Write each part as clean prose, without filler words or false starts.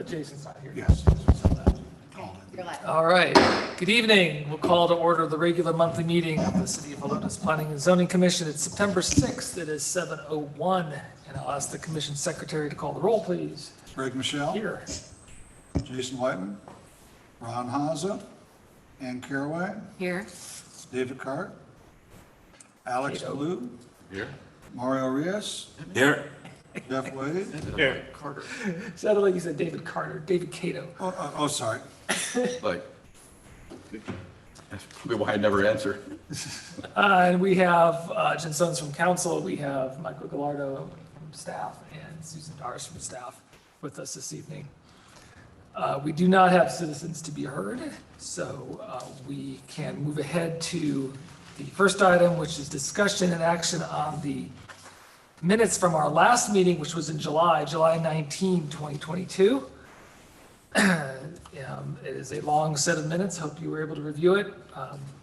Jason's not here. Yes. You're live. All right. Good evening. We'll call to order the regular monthly meeting of the City of Helotes Planning and Zoning Commission. It's September 6th. It is 7:01. And I'll ask the commission secretary to call the roll, please. Greg Michelle, Here. Jason Whiteman, Ron Haza, Ann Caraway, Here. David Cart, Alex Cato. Blue, Here. Mario Rios, Here. Jeff Wade. Here. Carter. Sounded like you said David Carter, David Cato. Sorry. Like, that's probably why I never answer. And we have Jen Sons from council. We have Michael Gallardo from staff and Susan Dars from staff with us this evening. We do not have citizens to be heard, so we can move ahead to the first item, which is discussion and action on the minutes from our last meeting, which was in July 19, 2022. It is a long set of minutes. Hope you were able to review it.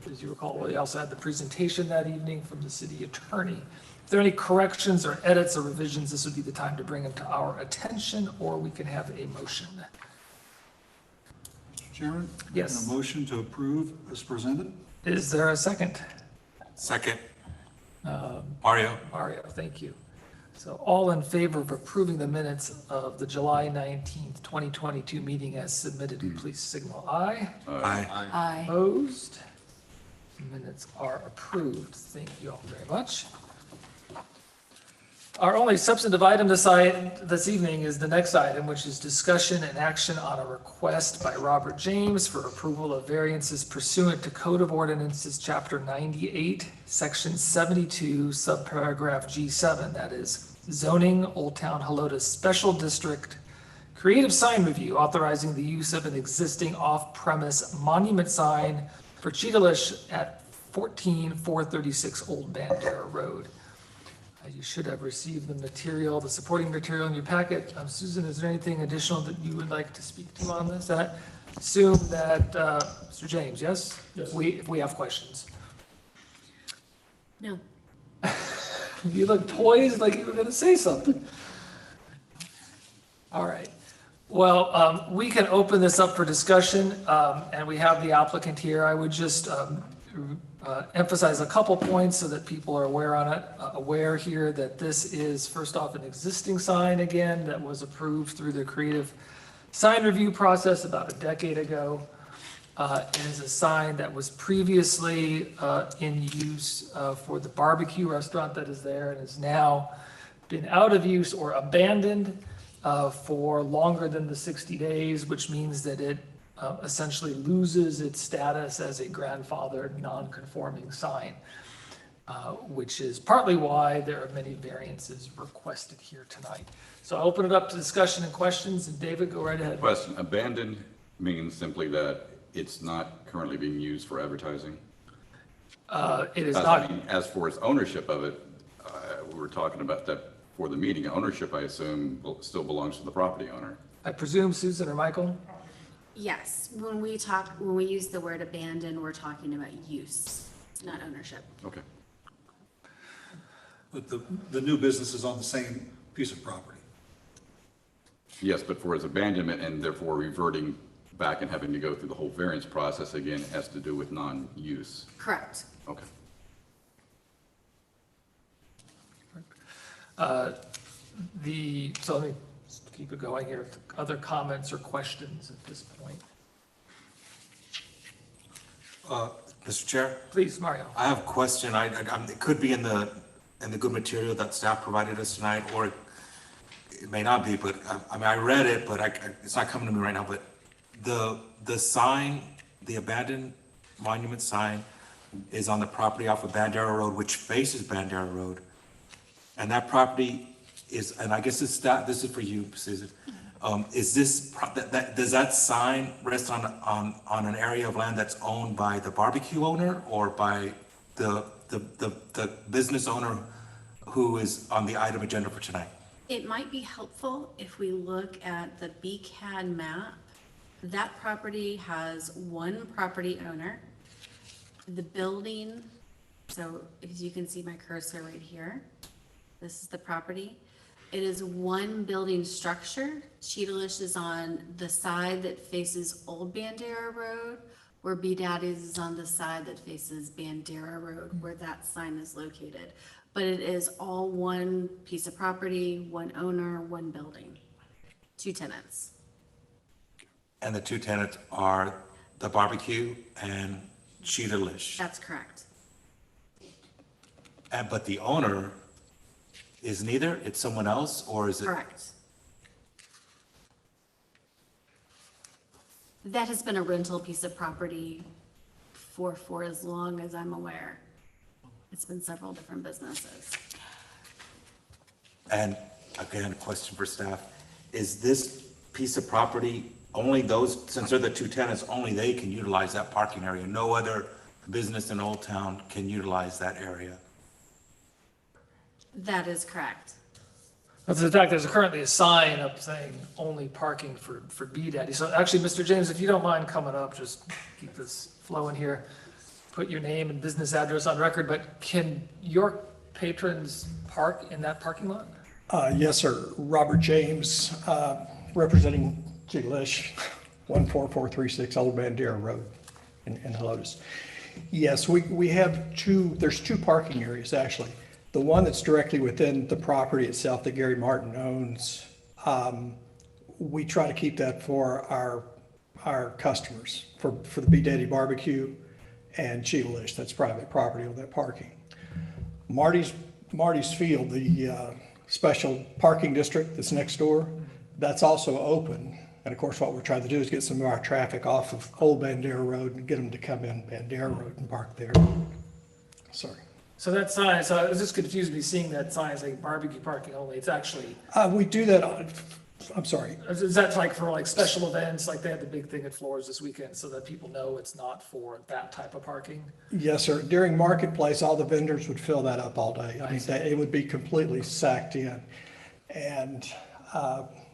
As you recall, we also had the presentation that evening from the city attorney. If there are any corrections or edits or revisions, this would be the time to bring them to our attention, or we can have a motion. Mr. Chairman? Yes. A motion to approve as presented? Is there a second? Second. Mario. Mario, thank you. So all in favor of approving the minutes of the July 19th, 2022 meeting as submitted, please signal aye. Aye. Aye. Opposed? Minutes are approved. Thank you all very much. Our only substantive item this evening is the next item, which is discussion and action on a request by Robert James for approval of variances pursuant to Code of Ordinances, Chapter 98, Section 72, subparagraph G7, that is zoning Old Town Helotes Special District creative sign review, authorizing the use of an existing off-premise monument sign for Cheetalish at 14436 Old Bandera Road. You should have received the material, the supporting material in your packet. Susan, is there anything additional that you would like to speak to on this? I assume that, Mr. James, yes? Yes. If we have questions. No. You look poised like you were going to say something. All right. Well, we can open this up for discussion, and we have the applicant here. I would just emphasize a couple points so that people are aware here that this is, first off, an existing sign again that was approved through the creative sign review process about a decade ago. It is a sign that was previously in use for the barbecue restaurant that is there and has now been out of use or abandoned for longer than the 60 days, which means that it essentially loses its status as a grandfathered non-conforming sign, which is partly why there are many variances requested here tonight. So I'll open it up to discussion and questions, and David, go right ahead. Question. Abandoned means simply that it's not currently being used for advertising? It is I not, mean, as for its ownership of it, we were talking about that for the meeting. Ownership, I assume, still belongs to the property owner. I presume, Susan or Michael? Yes, when we use the word abandon, we're talking about use, not ownership. Okay. But the new business is on the same piece of property. Yes, but for its abandonment and therefore reverting back and having to go through the whole variance process again has to do with non-use. Correct. Okay. So let me keep it going here. Other comments or questions at this point? Mr. Chair, Please, Mario. I have a question. It could be in the good material that staff provided us tonight, or it may not be, but I mean, I read it, but it's not coming to me right now, but the sign, the abandoned monument sign is on the property off of Bandera Road, which faces Bandera Road. And that property is, and I guess this is for you, Susan. Is this, does that sign rest on an area of land that's owned by the barbecue owner or by the business owner who is on the item agenda for tonight? It might be helpful if we look at the BCAD map. That property has one property owner. The building, so as you can see my cursor right here, this is the property. It is one building structure. Cheetalish is on the side that faces Old Bandera Road, where B Daddy's is on the side that faces Bandera Road, where that sign is located. But it is all one piece of property, one owner, one building, 2 tenants. And the 2 tenants are the barbecue and Cheetalish. That's correct. But the owner is neither? It's someone else, or is it? Correct. That has been a rental piece of property for as long as I'm aware. It's been several different businesses. And again, a question for staff. Is this piece of property, only those, since they're the 2 tenants, only they can utilize that parking area? No other business in Old Town can utilize that area? That is correct. That's in fact, there's currently a sign up saying only parking for B Daddy. So actually, Mr. James, if you don't mind coming up, just keep this flowing here. Put your name and business address on record, but can your patrons park in that parking lot? Yes, sir. Robert James, representing Cheetalish, 14436 Old Bandera Road in Helotes. Yes, we have there's 2 parking areas, actually. The one that's directly within the property itself that Gary Martin owns, we try to keep that for our customers, for the B Daddy Barbecue and Cheetalish. That's private property on that parking. Marty's Field, the special parking district that's next door, that's also open. And of course, what we're trying to do is get some of our traffic off of Old Bandera Road and get them to come in Bandera Road and park there. Sorry. So that sign, so I was just confused me seeing that sign saying barbecue parking only. It's actually, We do that I'm sorry. is that like for like special events, like they had the big thing at Floors this weekend, so that people know it's not for that type of parking? Yes, sir. During Marketplace, all the vendors would fill that up all day. I mean, it would be completely sacked in. And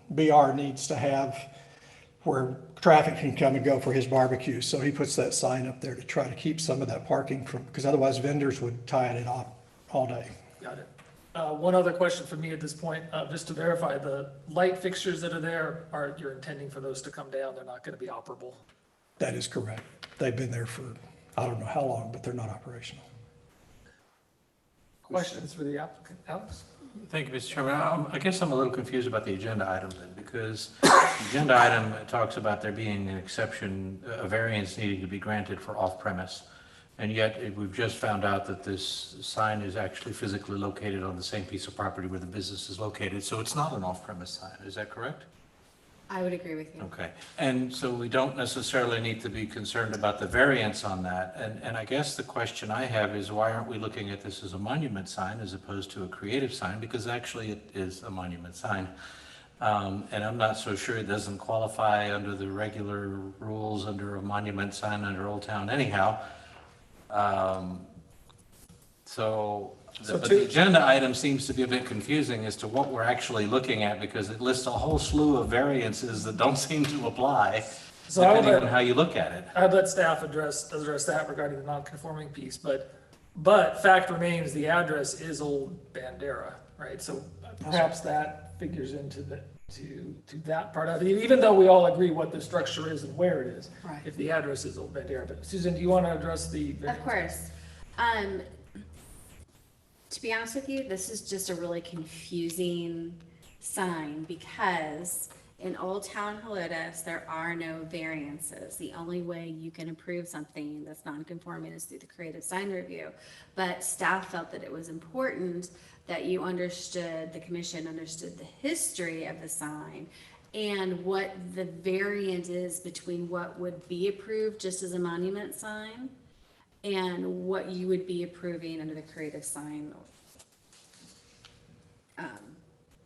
BR needs to have where traffic can come and go for his barbecue. So he puts that sign up there to try to keep some of that parking from, because otherwise vendors would tie it off all day. Got it. One other question for me at this point, just to verify, the light fixtures that are there, you're intending for those to come down, they're not gonna be operable? That is correct. They've been there for, I don't know how long, but they're not operational. Questions for the applicant, Alex? Thank you, Mr. Chairman. I guess I'm a little confused about the agenda item then, because the agenda item talks about there being an exception, a variance needing to be granted for off-premise. And yet, we've just found out that this sign is actually physically located on the same piece of property where the business is located, so it's not an off-premise sign, is that correct? I would agree with you. Okay, and so we don't necessarily need to be concerned about the variance on that. And I guess the question I have is, why aren't we looking at this as a monument sign as opposed to a creative sign? Because actually it is a monument sign. And I'm not so sure it doesn't qualify under the regular rules under a monument sign under Old Town anyhow. But the agenda item seems to be a bit confusing as to what we're actually looking at, because it lists a whole slew of variances that don't seem to apply, So I would depending on let, how you look at it. I'd let staff address that regarding the non-conforming piece, but fact remains, the address is Old Bandera, right? So perhaps that figures into to that part of it, even though we all agree what the structure is and where it is. Right. If the address is Old Bandera. But Susan, do you want to address the variance? Of course. To be honest with you, this is just a really confusing sign because in Old Town Helotes, there are no variances. The only way you can approve something that's non-conforming is through the creative sign review. But staff felt that it was important that you understood, the commission understood the history of the sign and what the variant is between what would be approved just as a monument sign and what you would be approving under the creative sign,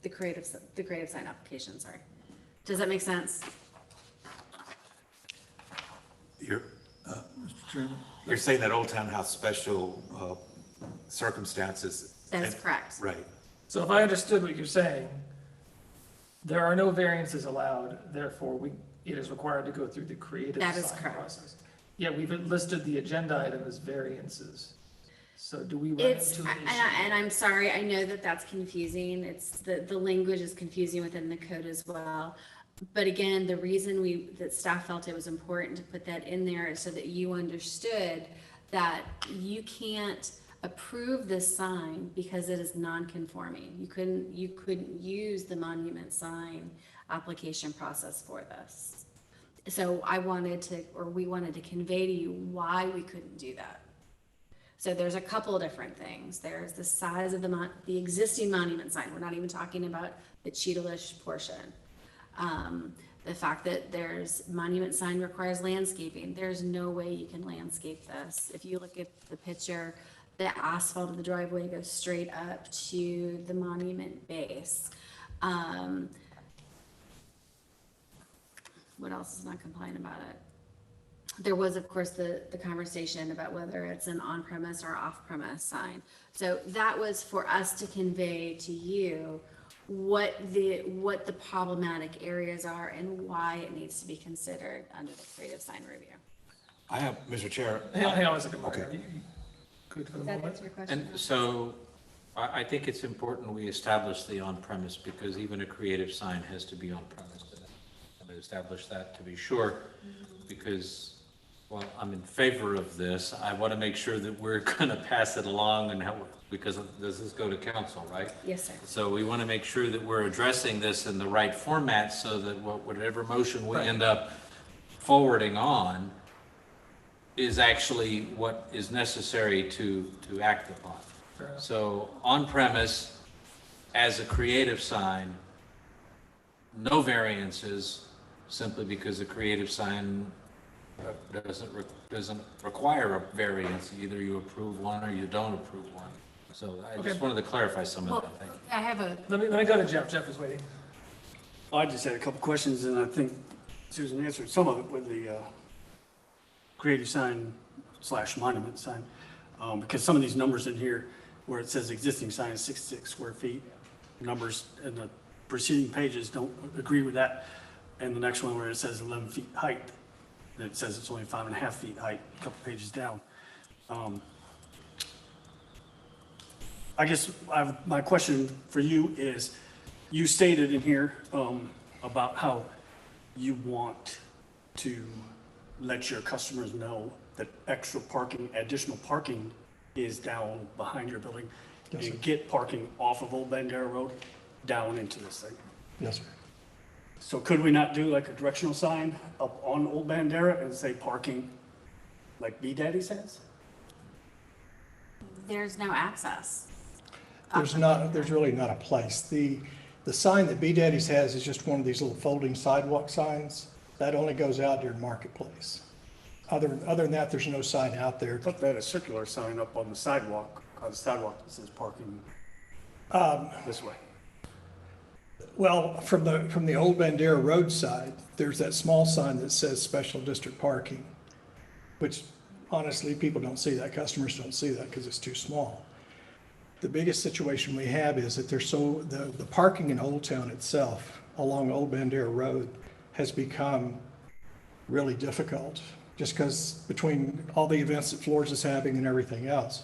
the creative sign application, sorry. Does that make sense? You're Mr. Chairman? saying that Old Town has special circumstances? That is correct. Right. So if I understood what you're saying, there are no variances allowed, therefore it is required to go through the creative That is sign correct. process. Yeah, we've listed the agenda item as variances. So do we run It's, into an and issue? and I'm sorry, I know that that's confusing. It's, the language is confusing within the code as well. But again, the reason that staff felt it was important to put that in there is so that you understood that you can't approve this sign because it is non-conforming. You couldn't use the monument sign application process for this. So we wanted to convey to you why we couldn't do that. So there's a couple of different things. There's the size of the existing monument sign. We're not even talking about the Cheetah-ish portion. The fact that there's monument sign requires landscaping. There's no way you can landscape this. If you look at the picture, the asphalt of the driveway goes straight up to the monument base. What else is not compliant about it? There was, of course, the conversation about whether it's an on-premise or off-premise sign. So that was for us to convey to you what the problematic areas are and why it needs to be considered under the creative sign review. I have, Mr. Chair. Hang on a second, Mark. Okay. Are you good for the Does that moment? answer your question? And so I think it's important we establish the on-premise because even a creative sign has to be on-premise. I'm going to establish that to be sure because, well, I'm in favor of this. I want to make sure that we're going to pass it along and how, because does this go to council, right? Yes, sir. So we want to make sure that we're addressing this in the right format so that whatever motion we end up forwarding on is actually what is necessary to act upon. Fair enough. So on premise, as a creative sign, no variances, simply because a creative sign doesn't require a variance. Either you approve one or you don't approve one. So I just Okay. wanted to clarify some of that. Thank you. I have a, Let me go to Jeff. Jeff is waiting. I just had a couple questions, and I think Susan answered some of it with the creative sign / monument sign. Because some of these numbers in here, where it says existing sign is 66 square feet, numbers in the preceding pages don't agree with that. And the next one where it says 11 feet height, and it says it's only 5.5 feet height, a couple pages down. I guess my question for you is, you stated in here about how you want to let your customers know that extra parking, additional parking is down behind your building, Yes, sir. and get parking off of Old Bandera Road down into this thing. Yes, sir. So could we not do like a directional sign up on Old Bandera and say parking like B Daddy says? there's no access. There's really not a place. The sign that B Daddy's has is just one of these little folding sidewalk signs. That only goes out during Marketplace. Other than that, there's no sign out there. I thought they had a circular sign up on the sidewalk that says parking this way. Well, from the old Bandera Road side, there's that small sign that says special district parking, which honestly, people don't see that, customers don't see that because it's too small. The biggest situation we have is that the parking in Old Town itself along Old Bandera Road has become really difficult, just because between all the events that Flores is having and everything else,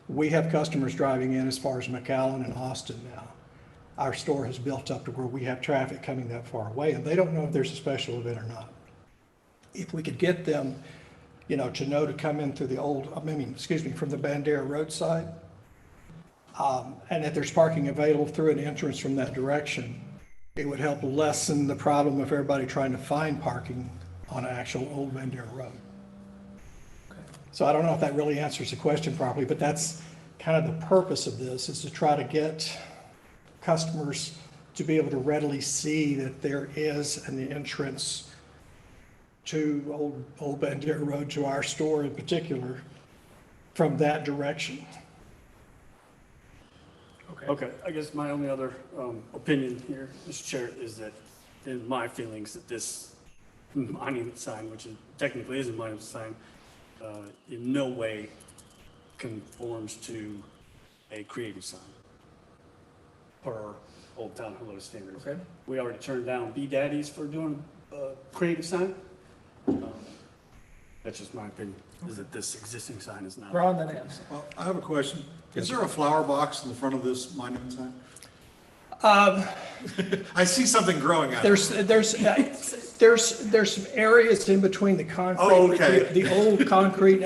we have customers driving in as far as McAllen and Austin now. Our store has built up to where we have traffic coming that far away, and they don't know if there's a special event or not. If we could get them, to know to come in through from the Bandera Road side, and if there's parking available through an entrance from that direction, it would help lessen the problem of everybody trying to find parking on an actual Old Bandera Road. So I don't know if that really answers the question properly, but that's kind of the purpose of this, is to try to get customers to be able to readily see that there is an entrance to Old Bandera Road, to our store in particular, from that direction. Okay, I guess my only other opinion here, Mr. Chair, is that in my feelings that this monument sign, which technically is a monument sign, in no way conforms to a creative sign per Old Town Helotes standards. Okay. We already turned down B Daddies for doing a creative sign. That's just my opinion, is that this existing sign is not. Ron, then Ann. Well, I have a question. Is there a flower box in the front of this monument sign? I see something growing out there. There's some areas in between the concrete. Oh, okay. The old concrete.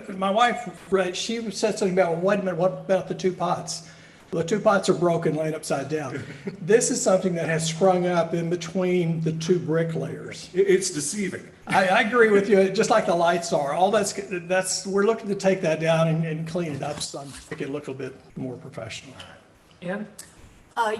My wife, right, she said something about, well, wait a minute, what about the two pots? Well, the two pots are broken, laying upside down. This is something that has sprung up in between the two brick layers. It's deceiving. I agree with you, just like the lights are. All we're looking to take that down and clean it up, so make it look a bit more professional. Ann?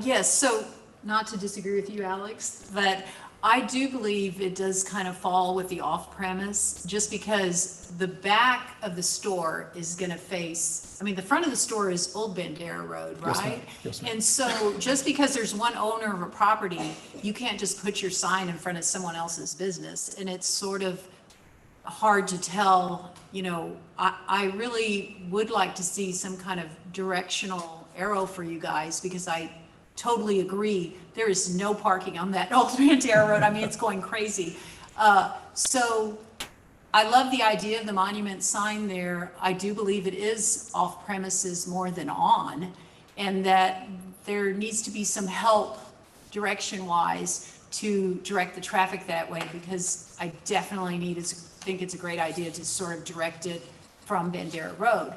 Yes, so not to disagree with you, Alex, but I do believe it does kind of fall with the off-premise, just because the back of the store is gonna face, I mean, the front of the store is Old Bandera Road, Yes, ma'am. right? Yes, ma'am. And so just because there's one owner of a property, you can't just put your sign in front of someone else's business, and it's sort of hard to tell, you know, I really would like to see some kind of directional arrow for you guys, because I totally agree. There is no parking on that Old Bandera Road. I mean, it's going crazy. So I love the idea of the monument sign there. I do believe it is off premises more than on, and that there needs to be some help direction wise to direct the traffic that way, because I definitely think it's a great idea to sort of direct it from Bandera Road.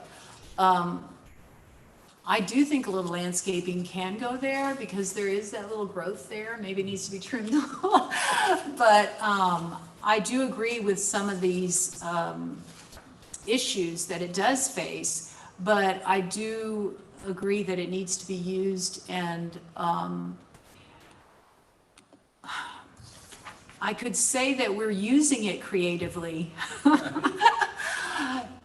I do think a little landscaping can go there, because there is that little growth there. Maybe it needs to be trimmed a little. But I do agree with some of these issues that it does face, but I do agree that it needs to be used, and I could say that we're using it creatively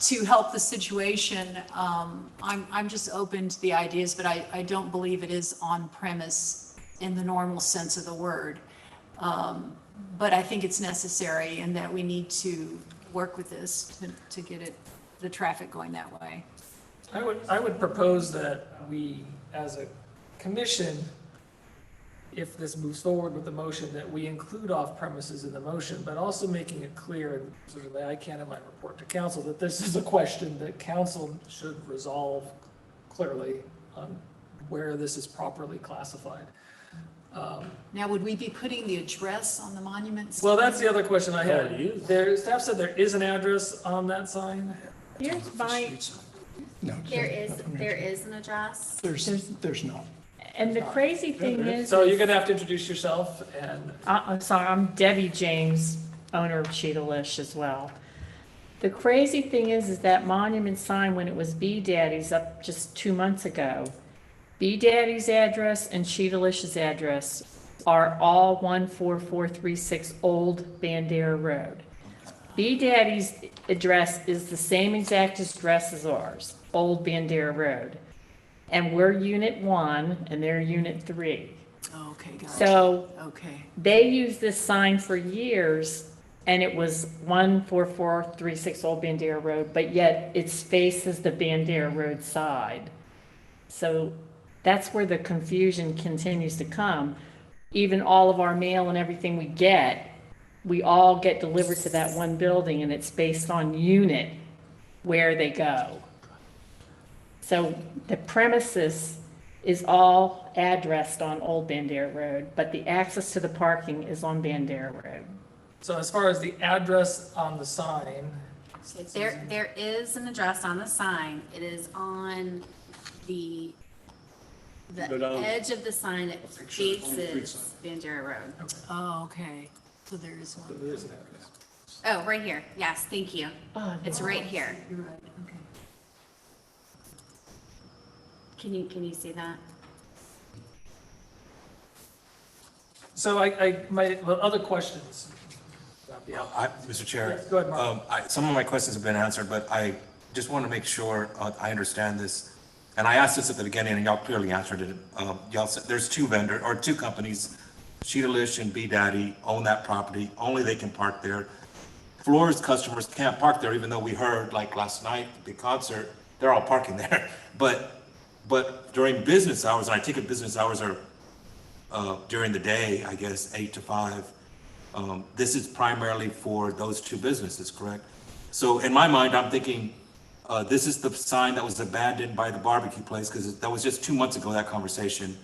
to help the situation. I'm just open to the ideas, but I don't believe it is on premise in the normal sense of the word. But I think it's necessary, and that we need to work with this to get the traffic going that way. I would propose that we, as a commission, if this moves forward with the motion, that we include off premises in the motion, but also making it clear, and certainly I can in my report to council, that this is a question that council should resolve clearly on where this is properly classified. Now, would we be putting the address on the monument? Well, that's the other question I had. Staff said there is an address on that sign. Here's my, No, There is an address. there's not. and the crazy thing is. So you're gonna have to introduce yourself and, I'm sorry, I'm Debbie James, owner of Cheetah as well. The crazy thing is that monument sign, when it was B Daddy's up just 2 months ago, B Daddy's address and Cheetah's address are all 14436 Old Bandera Road. B Daddy's address is the same exact address as ours, Old Bandera Road. And we're Unit 1 and they're Unit 3. Okay, gotcha. So Okay. they used this sign for years, and it was 14436 Old Bandera Road, but yet its faces the Bandera Road side. So that's where the confusion continues to come. Even all of our mail and everything we all get delivered to that one building, and it's based on unit where they go. So the premises is all addressed on Old Bandera Road, but the access to the parking is on Bandera Road. so as far as the address on the sign, There is an address on the sign. It is on the Go down. edge of the sign that Picture on the street faces Bandera Road. Oh, okay. So there is one. there is an address. Oh, right here. Yes, thank you. Oh, It's right here. You're right, okay. Can you see that? So other questions about the applicant? Mr. Chair. Yes, go ahead, Mark. Some of my questions have been answered, but I just want to make sure I understand this. And I asked this at the beginning, and y'all clearly answered it. Y'all said there's two companies, Cheetah and B Daddy own that property. Only they can park there. Floor's customers can't park there, even though we heard like last night, the concert, they're all parking there. But during business hours, and I take it business hours are during the day, I guess, 8 to 5. This is primarily for those two businesses, correct? So in my mind, I'm thinking, this is the sign that was abandoned by the barbecue place, because that was just 2 months ago, that conversation.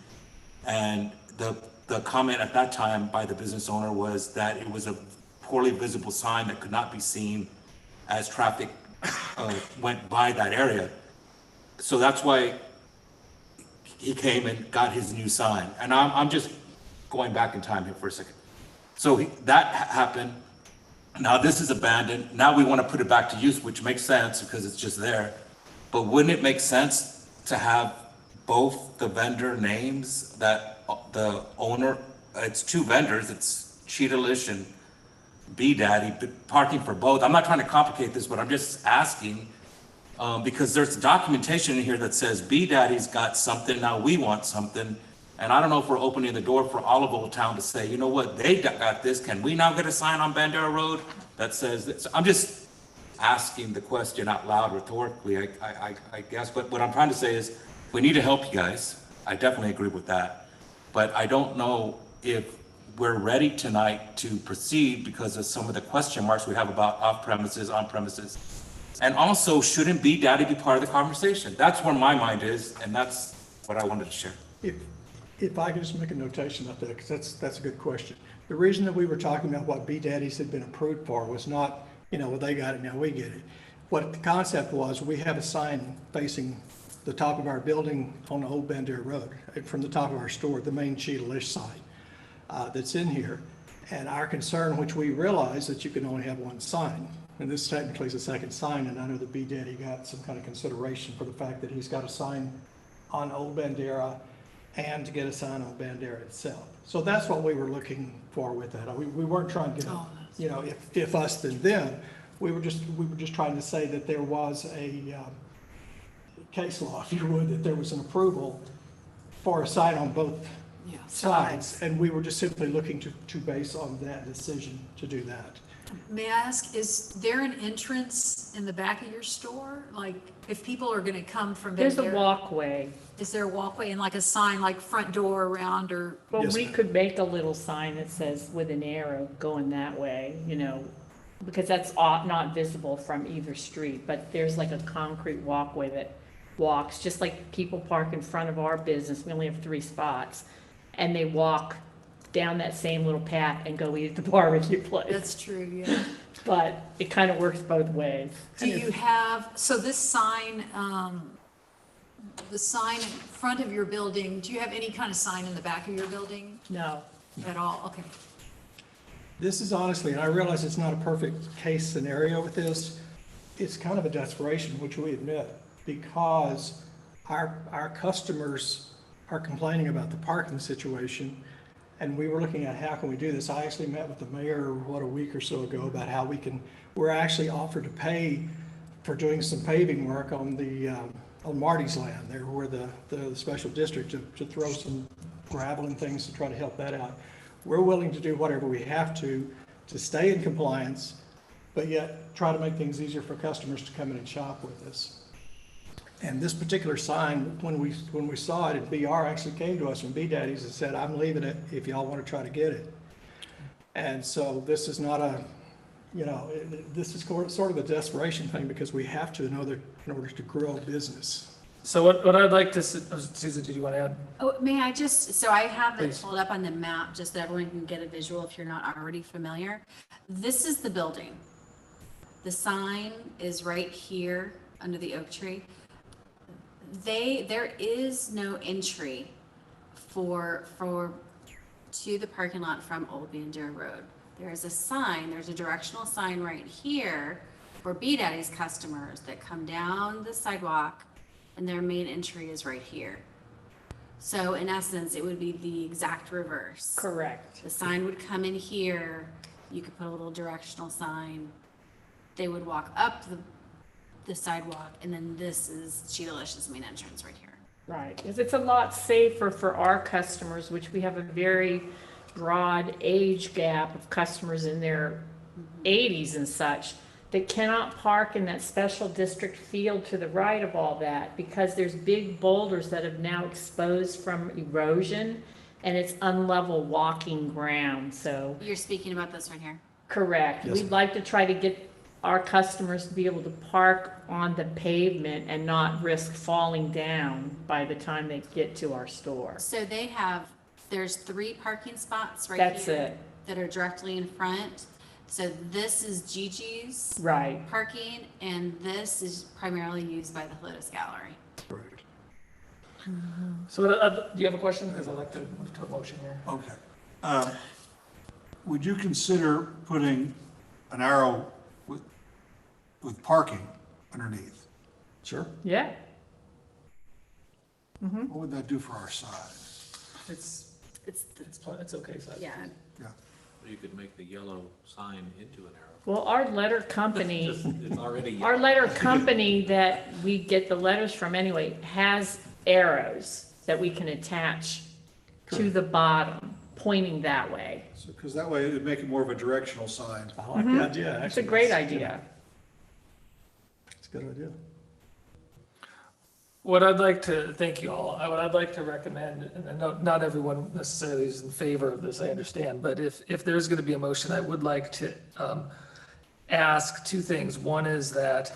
And the comment at that time by the business owner was that it was a poorly visible sign that could not be seen as traffic went by that area. So that's why he came and got his new sign. And I'm just going back in time here for a second. So that happened. Now this is abandoned. Now we want to put it back to use, which makes sense because it's just there. But wouldn't it make sense to have both the vendor names that the owner, it's two vendors, it's Cheetah-lish and B-Daddy, parking for both? I'm not trying to complicate this, but I'm just asking, because there's documentation in here that says B-Daddy's got something, now we want something. And I don't know if we're opening the door for all of Old Town to say, you know what, they got this, can we now get a sign on Bandera Road that says this? I'm just asking the question out loud rhetorically, I guess, but what I'm trying to say is, we need to help you guys. I definitely agree with that. But I don't know if we're ready tonight to proceed because of some of the question marks we have about off premises, on premises. And also, shouldn't B-Daddy be part of the conversation? That's where my mind is, and that's what I wanted to share. If I could just make a notation about that, because that's a good question. The reason that we were talking about what B-Daddies had been approved for was not, well, they got it, now we get it. What the concept was, we have a sign facing the top of our building on Old Bandera Road, from the top of our store, the main Cheetah-lish sign that's in here. And our concern, which we realize that you can only have one sign, and this technically is a second sign, and I know that B-Daddy got some kind of consideration for the fact that he's got a sign on Old Bandera and to get a sign on Bandera itself. So that's what we were looking for with that. We weren't trying to get, if us then them. We were just trying to say that there was a case law, if you would, that there was an approval for a sign on both sides, and we were just simply looking to base on that decision to do that. May I ask, is there an entrance in the back of your store? Like, if people are gonna come from There's a Bandera, walkway. is there a walkway and like a sign, like front door around, or? Well, Yes, we ma'am. could make a little sign that says with an arrow going that way, because that's not visible from either street, but there's like a concrete walkway that walks, just like people park in front of our business. We only have 3 spots, and they walk down that same little path and go eat at the barbecue place. That's true, yeah. But it kind of works both ways. Do you have, so this sign, the sign in front of your building, do you have any kind of sign in the back of your building No. at all? Okay. This is honestly, and I realize it's not a perfect case scenario with this, it's kind of a desperation, which we admit, because our customers are complaining about the parking situation, and we were looking at how can we do this. I actually met with the mayor, a week or so ago about how we're actually offered to pay for doing some paving work on on Marty's land there, where the special district, to throw some gravel and things to try to help that out. We're willing to do whatever we have to stay in compliance, but yet try to make things easier for customers to come in and shop with us. And this particular sign, when we saw it, BR actually came to us from B-Daddies and said, I'm leaving it if y'all want to try to get it. And so this is not this is sort of a desperation thing, because we have to in order to grow a business. So what I'd like to, Susan, did you want to add? Oh, may I just, so I have it Please. pulled up on the map, just so everyone can get a visual if you're not already familiar. This is the building. The sign is right here under the oak tree. There is no entry to the parking lot from Old Bandera Road. There is a sign, there's a directional sign right here for B-Daddy's customers that come down the sidewalk, and their main entry is right here. So in essence, it would be the exact reverse. Correct. The sign would come in here, you could put a little directional sign. They would walk up the sidewalk, and then this is Cheetah-lish's main entrance right here. Right, because it's a lot safer for our customers, which we have a very broad age gap of customers in their 80s and such, that cannot park in that special district field to the right of all that, because there's big boulders that have now exposed from erosion, and it's unlevel walking ground, so. You're speaking about this right here? Correct. Yes. We'd like to try to get our customers to be able to park on the pavement and not risk falling down by the time they get to our store. So there's 3 parking spots right That's here it. that are directly in front. So this is Gigi's Right. parking, and this is primarily used by the Helotes Gallery. So, do you have a question? Because I'd like to move to a motion here. Okay. Would you consider putting an arrow with parking underneath? Sure. Yeah. What would that do for our size? It's okay, so. Yeah, Yeah. You could make the yellow sign into an arrow. Well, our letter company, It's already our yellow. letter company that we get the letters from anyway, has arrows that we can attach to the bottom, pointing that way. So, because that way it'd make it more of a directional sign. I like the idea, actually. It's a great idea. It's a good idea. What I'd like to, thank you all, what I'd like to recommend, and I know not everyone necessarily is in favor of this, I understand, but if there's going to be a motion, I would like to ask 2 things. One is that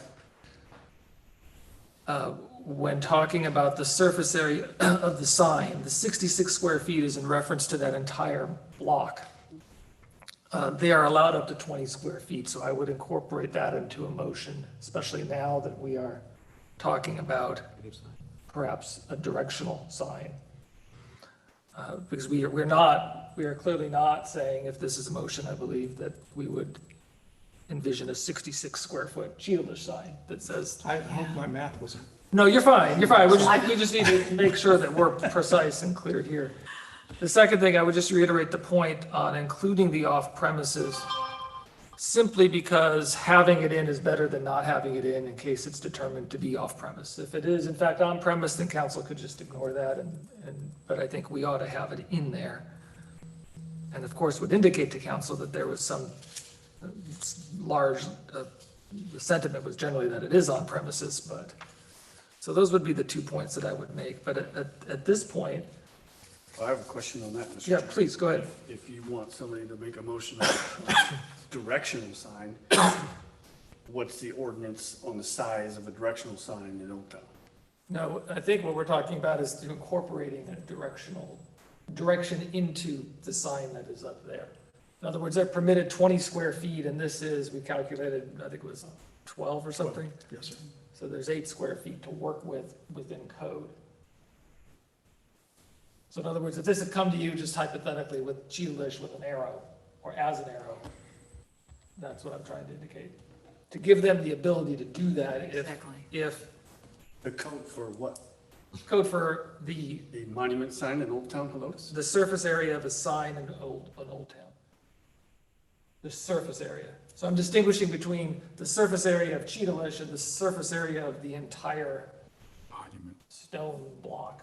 when talking about the surface area of the sign, the 66 square feet is in reference to that entire block. They are allowed up to 20 square feet, so I would incorporate that into a motion, especially now that we are talking about perhaps a directional sign. Because we are clearly not saying, if this is a motion, I believe, that we would envision a 66 square foot Cheetah sign that says, I hope my math wasn't. no, you're fine. We just need to make sure that we're precise and clear here. The second thing, I would just reiterate the point on including the off premises, simply because having it in is better than not having it in case it's determined to be off premise. If it is in fact on premise, then council could just ignore that, but I think we ought to have it in there. And of course, would indicate to council that there was some large, the sentiment was generally that it is on premises, but, so those would be the 2 points that I would make. But at this point, I have a question on that, Mr. yeah, Chairman. please, go ahead. If you want somebody to make a motion on directional sign, what's the ordinance on the size of a directional sign in Old Town? No, I think what we're talking about is incorporating a direction into the sign that is up there. In other words, they're permitted 20 square feet, and this is, we calculated, I think it was 12 or something. Yes, sir. So there's 8 square feet to work with within code. So in other words, if this had come to you just hypothetically with Cheetah with an arrow, or as an arrow, that's what I'm trying to indicate. To give them the ability to do that if The code for what? code for the A monument sign in Old Town Helotes? the surface area of a sign in Old Town. The surface area. So I'm distinguishing between the surface area of Cheetah and the surface area of the entire stone block.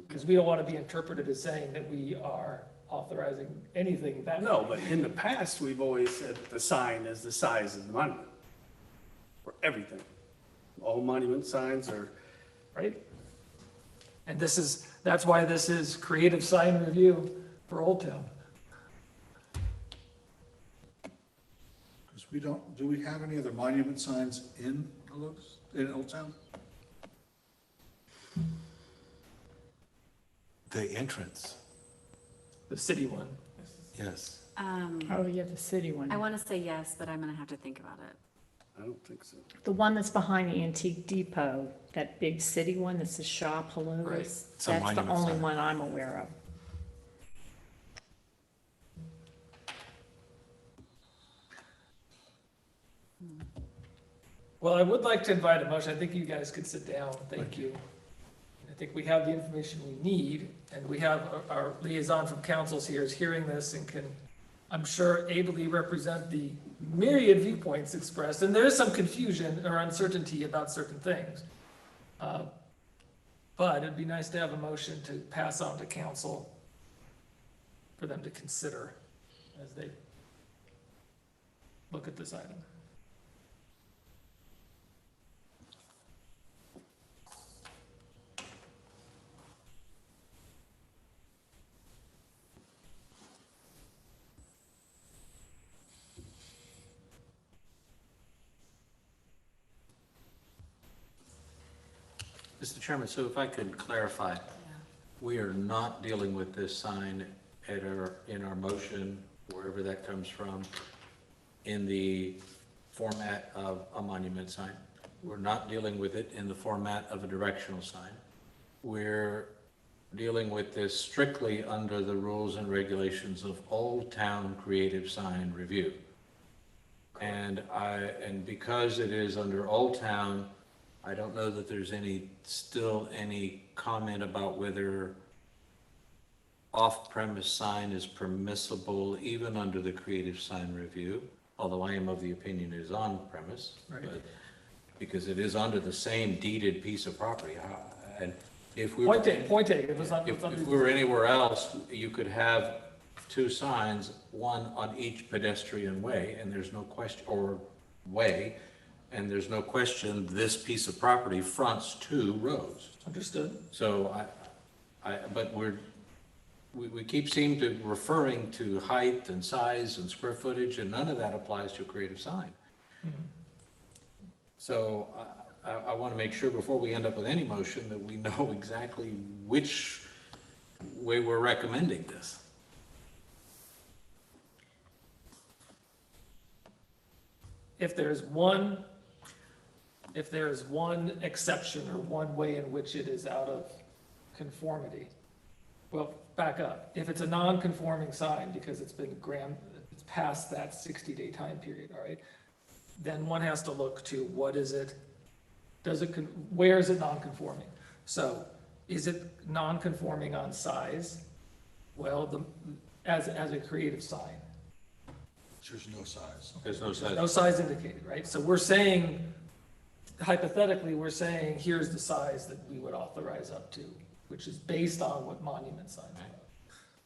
Because we don't want to be interpreted as saying that we are authorizing anything that. No, but in the past, we've always said that the sign is the size of the monument. For everything. All monument signs are, Right? And that's why this is creative sign review for Old Town. Because do we have any other monument signs in Old Town? The entrance, The city one. yes. Oh, yeah, the city one. I want to say yes, but I'm going to have to think about it. I don't think so. The one that's behind the Antique Depot, that big city one that's the shop, Right. Helotes. It's a That's the monument only sign. one I'm aware of. Well, I would like to invite a motion. I think you guys could sit down. Thank you. I think we have the information we need, and we have our liaison from councils here is hearing this and can, I'm sure, ably represent the myriad viewpoints expressed. And there is some confusion or uncertainty about certain things. But it'd be nice to have a motion to pass on to council for them to consider as they look at this item. Mr. Chairman, so if I could clarify, we are not dealing with this sign in our motion, wherever that comes from, in the format of a monument sign. We're not dealing with it in the format of a directional sign. We're dealing with this strictly under the rules and regulations of Old Town Creative Sign Review. And because it is under Old Town, I don't know that there's still any comment about whether off-premise sign is permissible even under the Creative Sign Review, although I am of the opinion it is on premise. Right. But because it is under the same deeded piece of property. And if we Point taken, if it's not, if we were anywhere else, you could have two signs, one on each pedestrian way, and there's no question, or way, and there's no question this piece of property fronts two roads. understood. So but we keep seem to referring to height and size and square footage, and none of that applies to a creative sign. So I want to make sure before we end up with any motion that we know exactly which way we're recommending this. If there's one exception or one way in which it is out of conformity, well, back up. If it's a non-conforming sign because it's past that 60-day time period, all right, then one has to look to what is it, where is it non-conforming? So is it non-conforming on size? Well, as a creative sign. There's no size. There's no size. No size indicated, right? So we're saying, hypothetically, we're saying, here's the size that we would authorize up to, which is based on what monument signs are.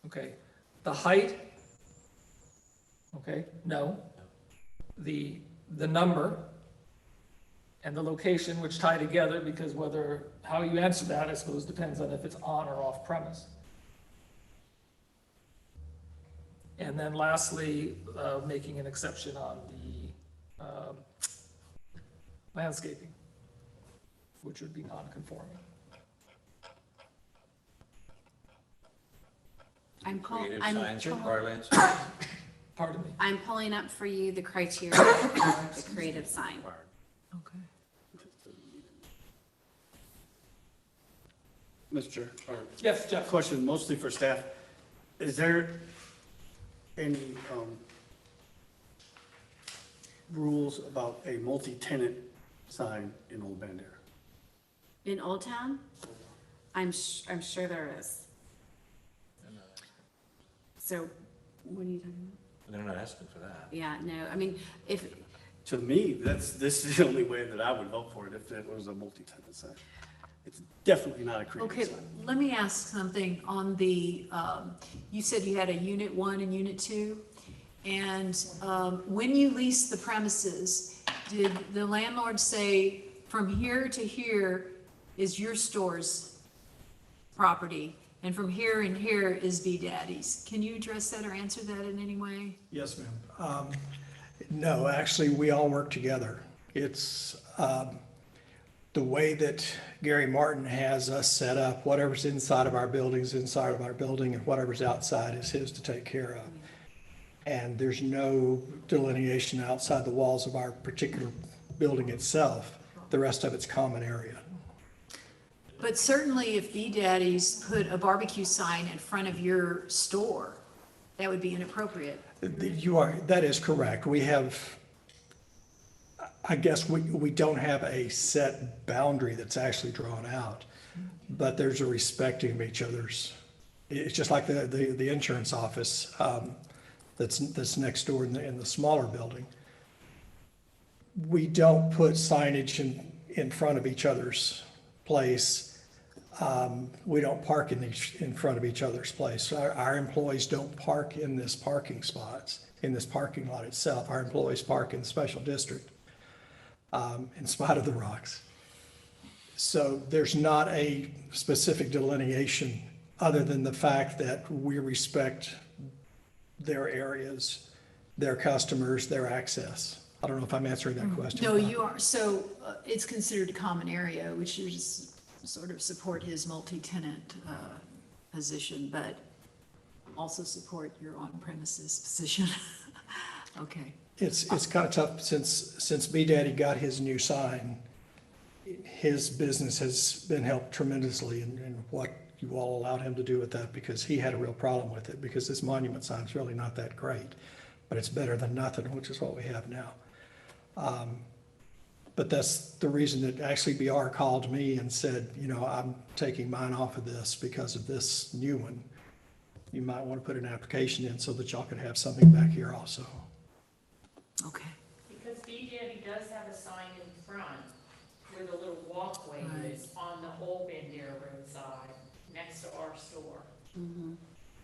Okay, the height, okay, no. The number and the location, which tie together, because how you answer that, I suppose, depends on if it's on or off premise. And then lastly, making an exception on the landscaping, which would be non-conforming. Creative signs require lands. Pardon me. I'm pulling up for you the criteria for the creative sign. Okay. Mr. or Yes, Jeff. question mostly for staff. Is there any rules about a multi-tenant sign in Old Bandera? In Old Town? I'm sure there is. So, what are you talking about? They're not asking for that. Yeah, no, I mean, if, To me, this is the only way that I would vote for it if it was a multi-tenant sign. It's definitely not a creative Okay, sign. let me ask something on the, you said you had a unit 1 and unit 2. And when you leased the premises, did the landlord say from here to here is your store's property? And from here and here is B Daddy's. Can you address that or answer that in any way? Yes, ma'am. No, actually, we all work together. It's the way that Gary Martin has us set up, whatever's inside of our buildings, inside of our building, and whatever's outside is his to take care of. And there's no delineation outside the walls of our particular building itself. The rest of it's common area. But certainly if B Daddy's put a barbecue sign in front of your store, that would be inappropriate. That is correct. We have, I guess we don't have a set boundary that's actually drawn out, but there's a respecting of each other's. It's just like the insurance office that's next door in the smaller building. We don't put signage in front of each other's place. We don't park in front of each other's place. Our employees don't park in this parking spots, in this parking lot itself. Our employees park in the special district, in spite of the rocks. So there's not a specific delineation other than the fact that we respect their areas, their customers, their access. I don't know if I'm answering that question. No, you are, so it's considered a common area, which is sort of support his multi-tenant position, but also support your on-premises position. Okay. It's kind of tough since B Daddy got his new sign, his business has been helped tremendously in what you all allowed him to do with that, because he had a real problem with it, because this monument sign's really not that great, but it's better than nothing, which is what we have now. But that's the reason that actually BR called me and said, you know, I'm taking mine off of this because of this new one. You might want to put an application in so that y'all could have something back here also. Okay. Because B Daddy does have a sign in front where the little walkway is on the old Bandera Road side, next to our store.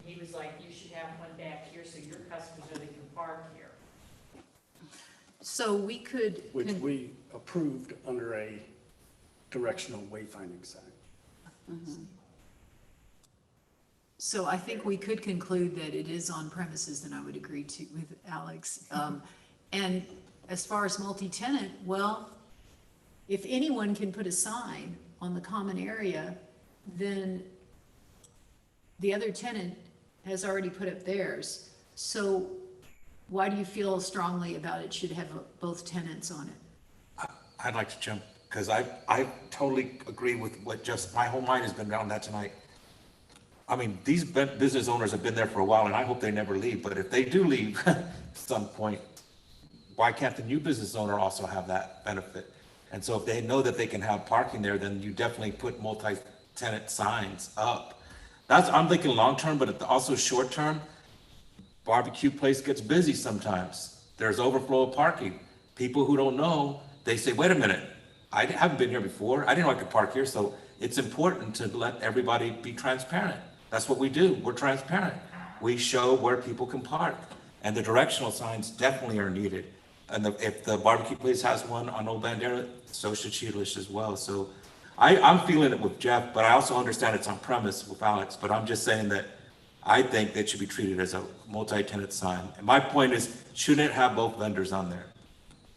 He was like, you should have one back here so your customers know they can park here. So we could. Which we approved under a directional wayfinding sign. So I think we could conclude that it is on premises, and I would agree to with Alex. And as far as multi-tenant, well, if anyone can put a sign on the common area, then the other tenant has already put up theirs. So why do you feel strongly about it should have both tenants on it? I'd like to jump, because I totally agree with what just, my whole mind has been around that tonight. I mean, these business owners have been there for a while, and I hope they never leave, but if they do leave at some point, why can't the new business owner also have that benefit? And so if they know that they can have parking there, then you definitely put multi-tenant signs up. I'm thinking long-term, but also short-term. Barbecue place gets busy sometimes. There's overflow of parking. People who don't know, they say, wait a minute, I haven't been here before. I didn't know I could park here. So it's important to let everybody be transparent. That's what we do. We're transparent. We show where people can park. And the directional signs definitely are needed. And if the barbecue place has one on Old Bandera, so should Sheetlish as well. So I'm feeling it with Jeff, but I also understand it's on premise with Alex. But I'm just saying that I think that should be treated as a multi-tenant sign. And my point is, shouldn't it have both vendors on there?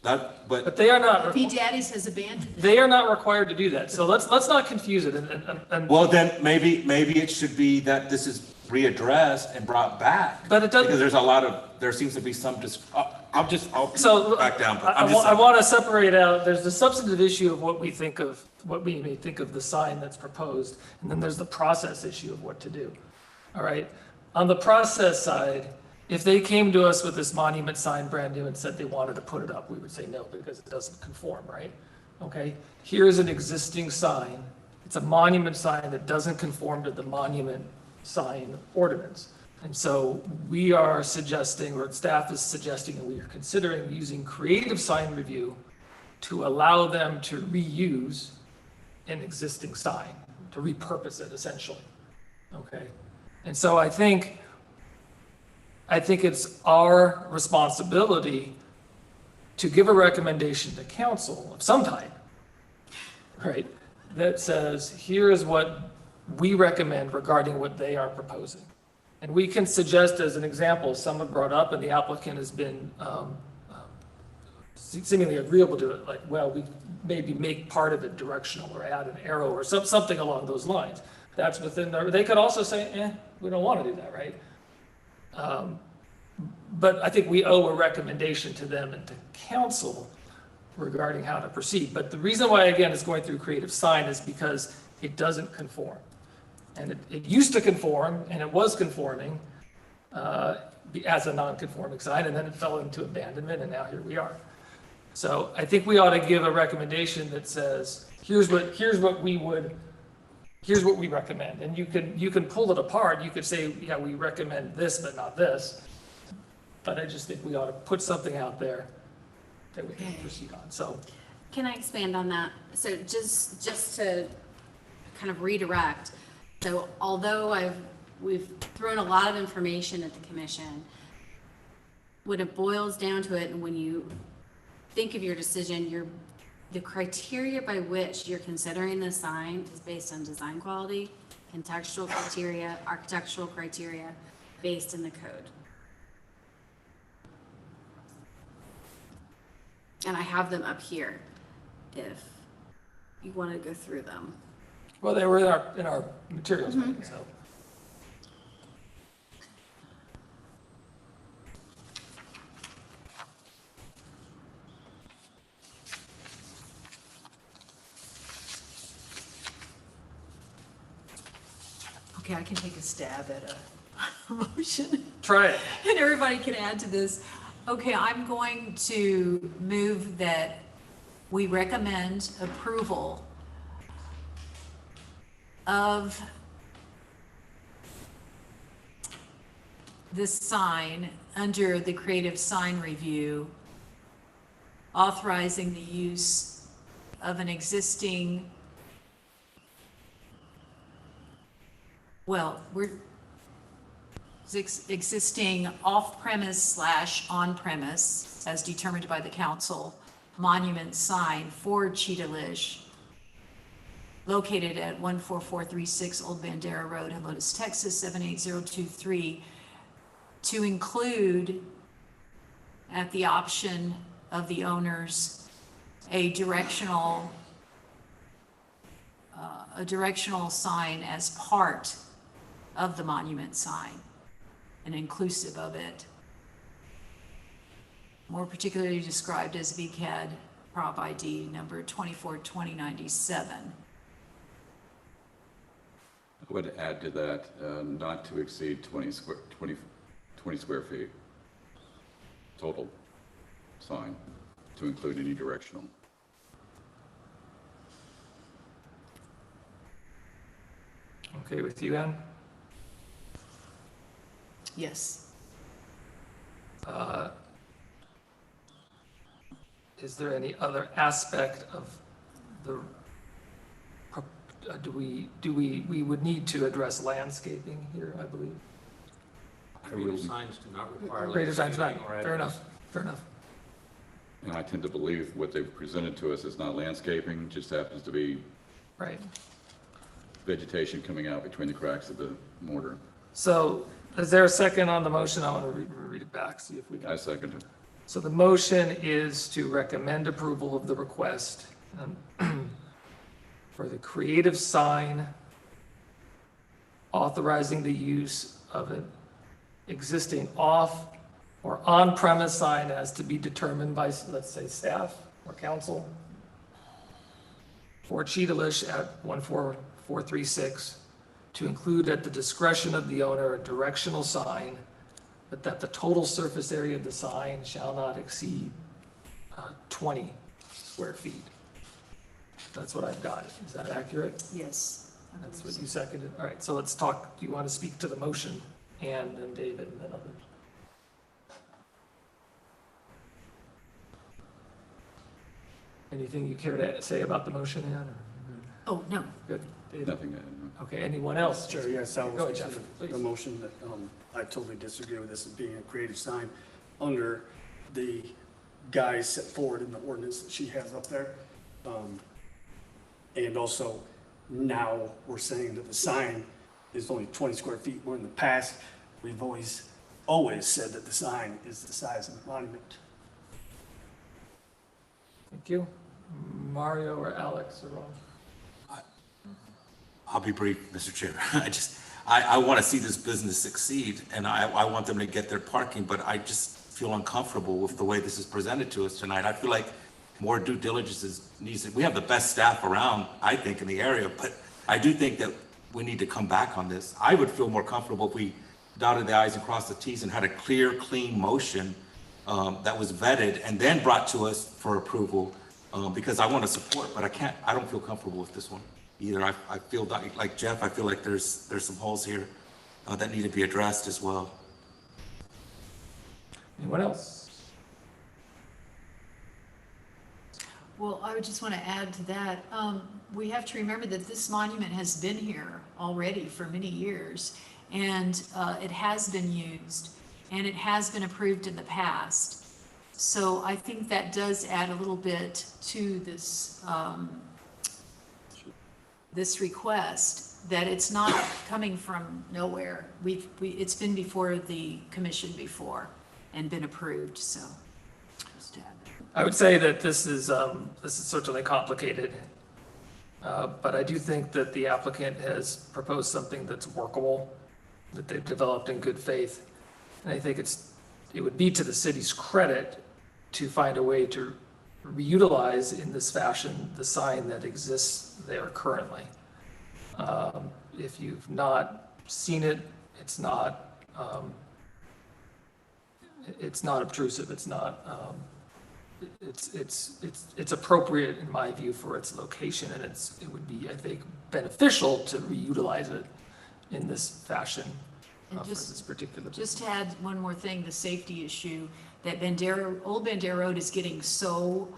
But they are not, P. Daddy's has abandoned it. they are not required to do that. So let's not confuse it. And Well, then maybe it should be that this is readdressed and brought back. But it doesn't- Because there seems to be some I'll So back down. But I want to separate out, there's the substantive issue of what we may think of the sign that's proposed, and then there's the process issue of what to do. All right? On the process side, if they came to us with this monument sign brand new and said they wanted to put it up, we would say no, because it doesn't conform, right? Okay? Here's an existing sign. It's a monument sign that doesn't conform to the monument sign ordinance. And so we are suggesting, or staff is suggesting, and we are considering using creative sign review to allow them to reuse an existing sign, to repurpose it essentially. Okay? And so I think it's our responsibility to give a recommendation to council of some type, right? That says, here is what we recommend regarding what they are proposing. And we can suggest as an example, someone brought up and the applicant has been seemingly agreeable to it, like, well, we maybe make part of it directional or add an arrow or something along those lines. That's within they could also say, we don't want to do that, right? But I think we owe a recommendation to them and to council regarding how to proceed. But the reason why, again, it's going through creative sign is because it doesn't conform. And it used to conform, and it was conforming as a non-conforming sign, and then it fell into abandonment, and now here we are. So I think we ought to give a recommendation that says, here's what we recommend. And you can pull it apart. You could say, yeah, we recommend this, but not this. But I just think we ought to put something out there that we can proceed on. So Can I expand on that? So just to kind of redirect. So although we've thrown a lot of information at the commission, when it boils down to it, and when you think of your decision, the criteria by which you're considering the sign is based on design quality, contextual criteria, architectural criteria, based in the code. And I have them up here if you want to go through them. Well, they were in our materials, so. Okay, I can take a stab at a motion. Try it. And everybody can add to this. Okay, I'm going to move that we recommend approval of this sign under the creative sign review, authorizing the use of an existing, well, existing off-premise / on-premise, as determined by the council, monument sign for Cheetah Lish, located at 14436 Old Bandera Road, Helotes, Texas, 78023, to include, at the option of the owners, a directional sign as part of the monument sign and inclusive of it, more particularly described as VCAD Prop ID number 242097. I would add to that, not to exceed 20 square feet total sign, to include any directional. Okay with you, Ann? Yes. Is there any other aspect of the, we would need to address landscaping here, I believe? Creative signs do not require. Creative signs, not, landscaping or fair address. enough, fair enough. And I tend to believe what they've presented to us is not landscaping, just happens to be Right. vegetation coming out between the cracks of the mortar. So is there a second on the motion? I want to read it back, see if we I can. second it. So the motion is to recommend approval of the request for the creative sign authorizing the use of an existing off or on-premise sign as to be determined by, let's say, staff or council for Cheetah Lish at 14436, to include at the discretion of the owner a directional sign, but that the total surface area of the sign shall not exceed 20 square feet. That's what I've got. Is that accurate? Yes. That's what you seconded? All right, so let's talk. Do you want to speak to the motion? And then David and then others. Anything you care to say about the motion, Ann? Oh, no. Good. David? Nothing to add. Okay, anyone else? Sure, yes, that Go was ahead, Jeff, the please. motion that, I totally disagree with this as being a creative sign under the guise set forward in the ordinance that she has up there. And also, now we're saying that the sign is only 20 square feet, where in the past, we've always said that the sign is the size of the monument. Thank you. Mario or Alex or Ron? I'll be brief, Mr. Chair. I want to see this business succeed, and I want them to get their parking, but I just feel uncomfortable with the way this is presented to us tonight. I feel like more due diligence needs, we have the best staff around, I think, in the area, but I do think that we need to come back on this. I would feel more comfortable if we dotted the i's and crossed the t's and had a clear, clean motion that was vetted and then brought to us for approval, because I want to support, but I don't feel comfortable with this one either. I feel like Jeff, I feel like there's some holes here that need to be addressed as well. Anyone else? Well, I would just want to add to that. We have to remember that this monument has been here already for many years, and it has been used, and it has been approved in the past. So I think that does add a little bit to this, this request, that it's not coming from nowhere. It's been before the commission before and been approved, so just to add that. I would say that this is certainly complicated. But I do think that the applicant has proposed something that's workable, that they've developed in good faith. And I think it would be to the city's credit to find a way to reutilize in this fashion the sign that exists there currently. If you've not seen it, it's not obtrusive, it's appropriate in my view for its location, and it would be, I think, beneficial to reutilize it in this fashion And for this particular. Just to add one more thing, the safety issue, that Old Bandera Road is getting so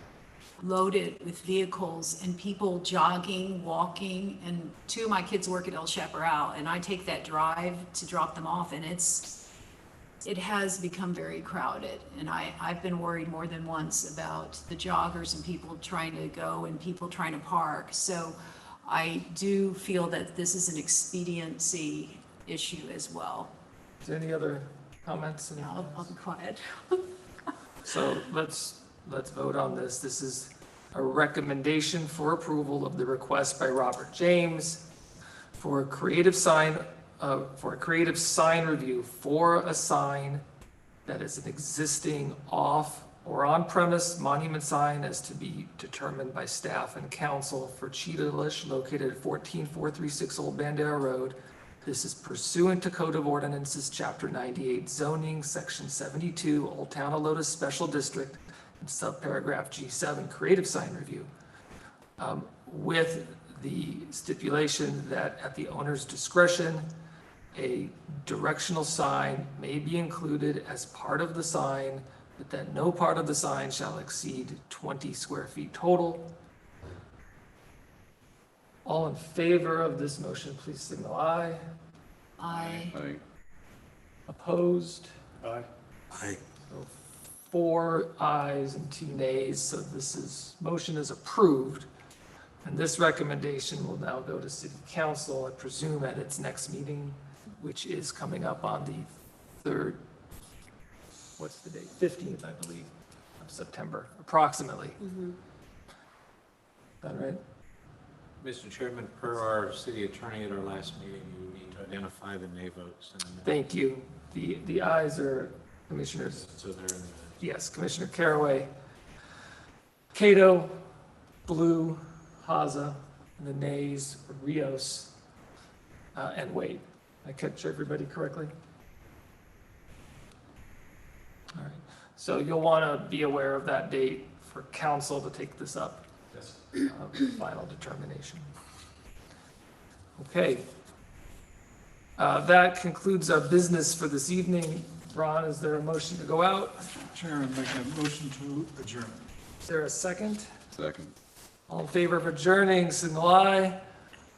loaded with vehicles and people jogging, walking, and two of my kids work at El Chaparral, and I take that drive to drop them off, and it has become very crowded, and I've been worried more than once about the joggers and people trying to go and people trying to park. So I do feel that this is an expediency issue as well. Is there any other comments? I'll be quiet. So let's vote on this. This is a recommendation for approval of the request by Robert James for a creative sign review for a sign that is an existing off or on-premise monument sign as to be determined by staff and council for Cheetah-Lish located at 14436 Old Bandera Road. This is pursuant to Code of Ordinances, Chapter 98, zoning, Section 72, Old Town Helotes Special District, and subparagraph G7, creative sign review, with the stipulation that at the owner's discretion, a directional sign may be included as part of the sign, but that no part of the sign shall exceed 20 square feet total. All in favor of this motion, please signal aye. Aye. Aye. Opposed? Aye. Aye. 4 ayes and 2 nays, so motion is approved. And this recommendation will now go to city council, I presume, at its next meeting, which is coming up on the 3rd, what's the date? 15th, I believe, of September, approximately. Is that right? Mr. Chairman, per our city attorney at our last meeting, you need to identify the nay votes in the minute. Thank you. The ayes are Commissioners, So they're in the minute. yes, Commissioner Caraway, Cato, Blue, Haza, and the nays, Rios, and Wade. I catch everybody correctly? All right, so you'll want to be aware of that date for council to take this up. Final determination. Okay. That concludes our business for this evening. Ron, is there a motion to go out? Chairman, make a motion to adjourn. Is there a second? Second. All in favor of adjourning, signal aye.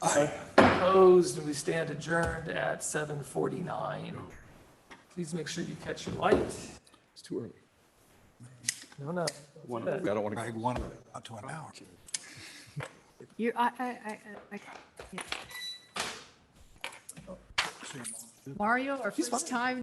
Aye. Opposed, and we stand adjourned at 7:49. Please make sure you catch your light. It's too early. No. I don't want to. I want up to an hour. Mario, our first time